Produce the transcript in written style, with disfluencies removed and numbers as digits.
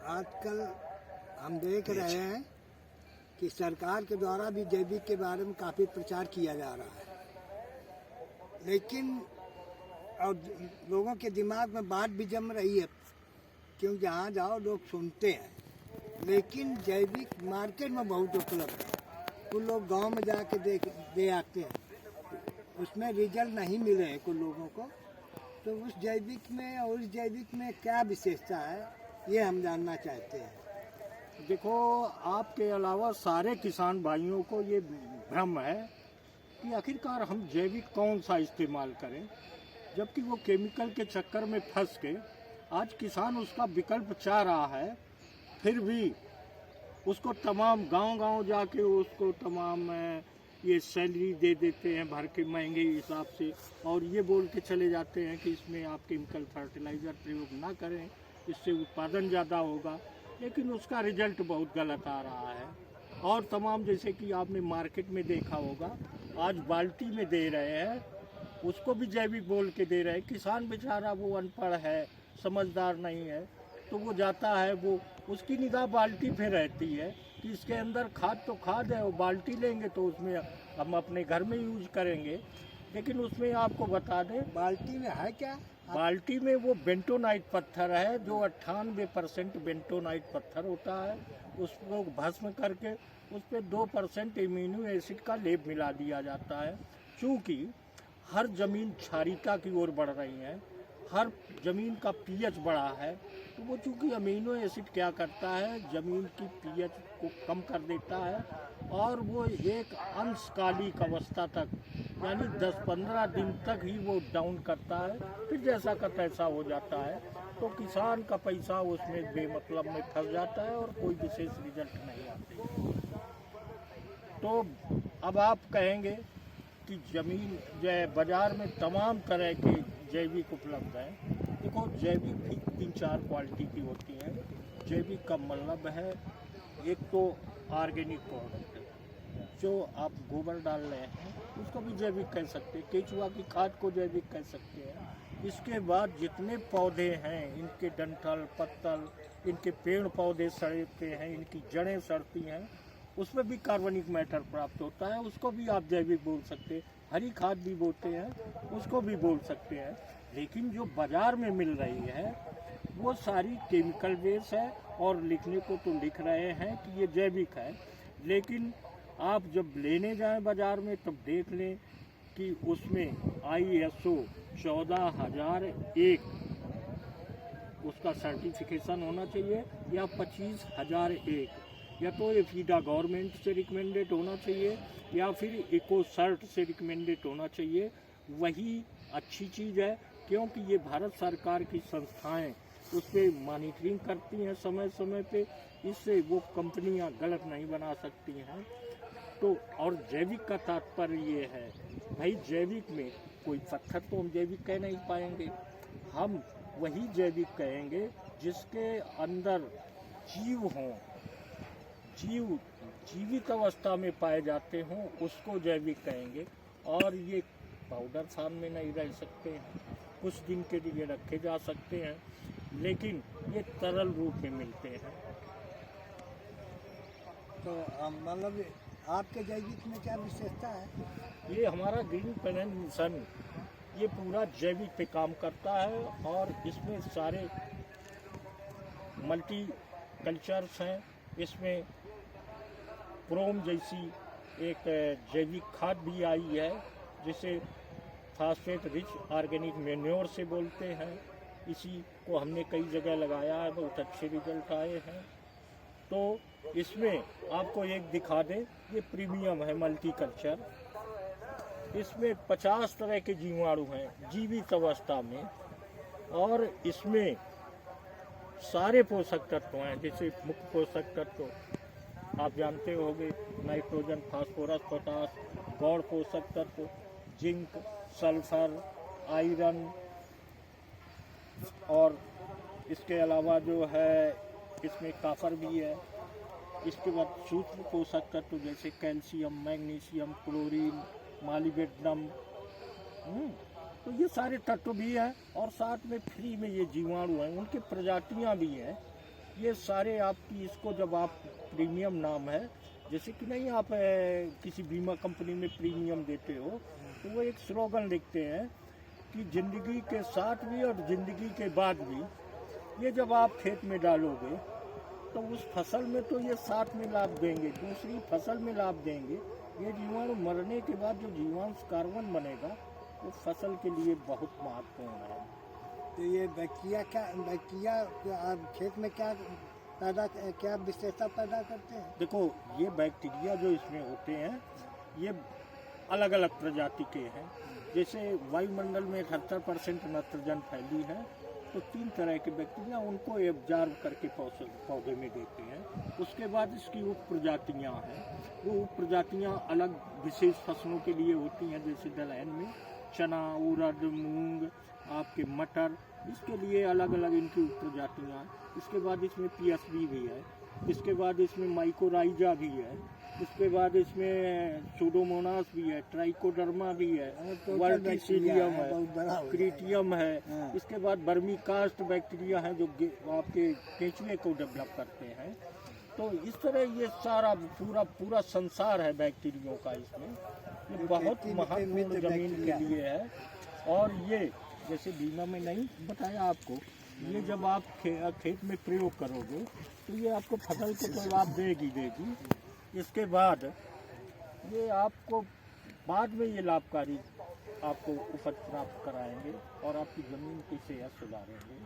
आजकल हम देख रहे हैं कि सरकार के द्वारा भी जैविक के बारे में काफ़ी प्रचार किया जा रहा है, लेकिन और लोगों के दिमाग में बात भी जम रही है, क्योंकि जहाँ जाओ लोग सुनते हैं, लेकिन जैविक मार्केट में बहुत उपलब्ध है। कुछ लोग गांव में जाके दे आते हैं, उसमें रिजल्ट नहीं मिले हैं कुछ लोगों को। तो उस जैविक में और इस जैविक में क्या विशेषता है, ये हम जानना चाहते हैं। देखो, आपके अलावा सारे किसान भाइयों को ये भ्रम है कि आखिरकार हम जैविक कौन सा इस्तेमाल करें, जबकि वो केमिकल के चक्कर में फंस के आज किसान उसका विकल्प चाह रहा है, फिर भी उसको तमाम गांव-गांव जाके उसको तमाम ये सैलरी दे देते हैं भर के महंगे हिसाब से, और ये बोल के चले जाते हैं कि इसमें आप केमिकल फर्टिलाइज़र प्रयोग ना करें, इससे उत्पादन ज़्यादा होगा, लेकिन उसका रिजल्ट बहुत गलत आ रहा है। और तमाम, जैसे कि आपने मार्केट में देखा होगा, आज बाल्टी में दे रहे हैं, उसको भी जैविक बोल के दे रहे हैं। किसान बेचारा वो अनपढ़ है, समझदार नहीं है, तो वो जाता है, वो उसकी निगाह बाल्टी पे रहती है कि इसके अंदर खाद तो खाद है, वो बाल्टी लेंगे तो उसमें हम अपने घर में यूज करेंगे। लेकिन उसमें आपको बता दें, बाल्टी में है क्या? बाल्टी में वो बेंटोनाइट पत्थर है, जो 98% बेंटोनाइट पत्थर होता है। उसको भस्म करके उस पर 2% इम्यूनो एसिड का लेप मिला दिया जाता है। चूँकि हर ज़मीन क्षारीयता की ओर बढ़ रही है, हर ज़मीन का पीएच बढ़ा है, तो वो चूँकि अमीनो एसिड क्या करता है, ज़मीन की पीएच को कम कर देता है, और वो एक अंशकालिक अवस्था तक, यानी 10-15 दिन तक ही वो डाउन करता है, फिर जैसा का तैसा हो जाता है। तो किसान का पैसा उसमें बेमतलब में फंस जाता है और कोई विशेष रिजल्ट नहीं आते। तो अब आप कहेंगे कि ज़मीन बाज़ार में तमाम तरह के जैविक उपलब्ध हैं। देखो, जैविक भी 3-4 क्वालिटी की होती हैं। जैविक का मतलब है, एक तो ऑर्गेनिक प्रोडक्ट, जो आप गोबर डाल रहे हैं उसको भी जैविक कह सकते हैं, केचुआ की खाद को जैविक कह सकते हैं। इसके बाद जितने पौधे हैं, इनके डंठल पत्तल, इनके पेड़ पौधे सड़ते हैं, इनकी जड़ें सड़ती हैं, उसमें भी कार्बनिक मैटर प्राप्त होता है, उसको भी आप जैविक बोल सकते हैं। हरी खाद भी बोलते हैं, उसको भी बोल सकते हैं। लेकिन जो बाज़ार में मिल रही है वो सारी केमिकल बेस है, और लिखने को तो लिख रहे हैं कि ये जैविक है, लेकिन आप जब लेने जाएं बाज़ार में तब देख लें कि उसमें ISO 14001 उसका सर्टिफिकेशन होना चाहिए, या 25001, या तो ये फीडा गवर्नमेंट से रिकमेंडेड होना चाहिए, या फिर इकोसर्ट से रिकमेंडेड होना चाहिए। वही अच्छी चीज़ है, क्योंकि ये भारत सरकार की संस्थाएं उस पर मॉनिटरिंग करती हैं समय समय पे, इससे वो कंपनियां गलत नहीं बना सकती हैं। तो और जैविक का तात्पर्य ये है भाई, जैविक में कोई पत्थर तो हम जैविक कह नहीं पाएंगे, हम वही जैविक कहेंगे जिसके अंदर जीव हों, जीव जीवित अवस्था में पाए जाते हों, उसको जैविक कहेंगे। और ये पाउडर फॉर्म में नहीं रह सकते हैं, कुछ दिन के लिए रखे जा सकते हैं, लेकिन ये तरल रूप में मिलते हैं। तो मतलब आपके जैविक में क्या विशेषता है? ये हमारा ग्रीन प्लानेट मिशन ये पूरा जैविक पे काम करता है, और इसमें सारे मल्टी कल्चर्स हैं। इसमें प्रोम जैसी एक जैविक खाद भी आई है, जिसे फास्फेट रिच ऑर्गेनिक मैन्योर से बोलते हैं। इसी को हमने कई जगह लगाया है, बहुत अच्छे रिजल्ट आए हैं। तो इसमें आपको एक दिखा दें, ये प्रीमियम है मल्टी कल्चर। इसमें 50 तरह के जीवाणु हैं जीवित अवस्था में, और इसमें सारे पोषक तत्व हैं। जैसे मुख्य पोषक तत्व आप जानते होंगे, नाइट्रोजन, फास्फोरस, पोटास, गौण पोषक तत्व, जिंक, सल्फर, आयरन, और इसके अलावा जो है इसमें कॉपर भी है। इसके बाद सूक्ष्म पोषक तत्व जैसे कैल्शियम, मैग्नीशियम, क्लोरीन, मालिब्डेनम, तो ये सारे तत्व भी हैं और साथ में फ्री में ये जीवाणु हैं, उनकी प्रजातियां भी हैं। ये सारे आपकी इसको जब आप प्रीमियम नाम है, जैसे कि नहीं आप किसी बीमा कंपनी में प्रीमियम देते हो तो वो एक स्लोगन लिखते हैं कि ज़िंदगी के साथ भी और ज़िंदगी के बाद भी ये जब आप खेत में डालोगे तो उस फसल में तो ये साथ में लाभ देंगे, दूसरी फसल में लाभ देंगे। ये जीवाणु मरने के बाद जो जीवांश कार्बन बनेगा वो फसल के लिए बहुत महत्वपूर्ण है। तो ये बैक्टीरिया आप खेत में क्या विशेषता पैदा करते हैं? देखो ये बैक्टीरिया जो इसमें होते हैं ये अलग अलग प्रजाति के हैं। जैसे वायुमंडल में 78% नाइट्रोजन फैली है तो 3 तरह के बैक्टीरिया उनको एब्जॉर्ब करके पौधे में देते हैं। उसके बाद इसकी उप प्रजातियाँ हैं, वो उप प्रजातियाँ अलग विशेष फसलों के लिए होती हैं। जैसे दलहन में चना, उड़द, मूंग, आपके मटर, इसके लिए अलग अलग इनकी उप प्रजातियाँ। इसके बाद इसमें पीएसबी भी है, इसके बाद इसमें माइकोराइजा भी है, इसके बाद इसमें सूडोमोनास भी है, ट्राइकोडर्मा भी है, वर्टिसिलियम है, क्रीटियम है। इसके बाद वर्मीकास्ट बैक्टीरिया है जो आपके केंचुए को डेवलप करते हैं। तो इस तरह ये सारा पूरा संसार है बैक्टीरियों का। इसमें ये बहुत महत्वपूर्ण जमीन के लिए है। और ये जैसे बीमा में नहीं बताया आपको, ये जब आप खेत में प्रयोग करोगे तो ये आपको फसल को तो लाभ देगी। इसके बाद ये आपको बाद में ये लाभकारी आपको उपज प्राप्त कराएंगे और आपकी ज़मीन की सेहत सुधारेंगे।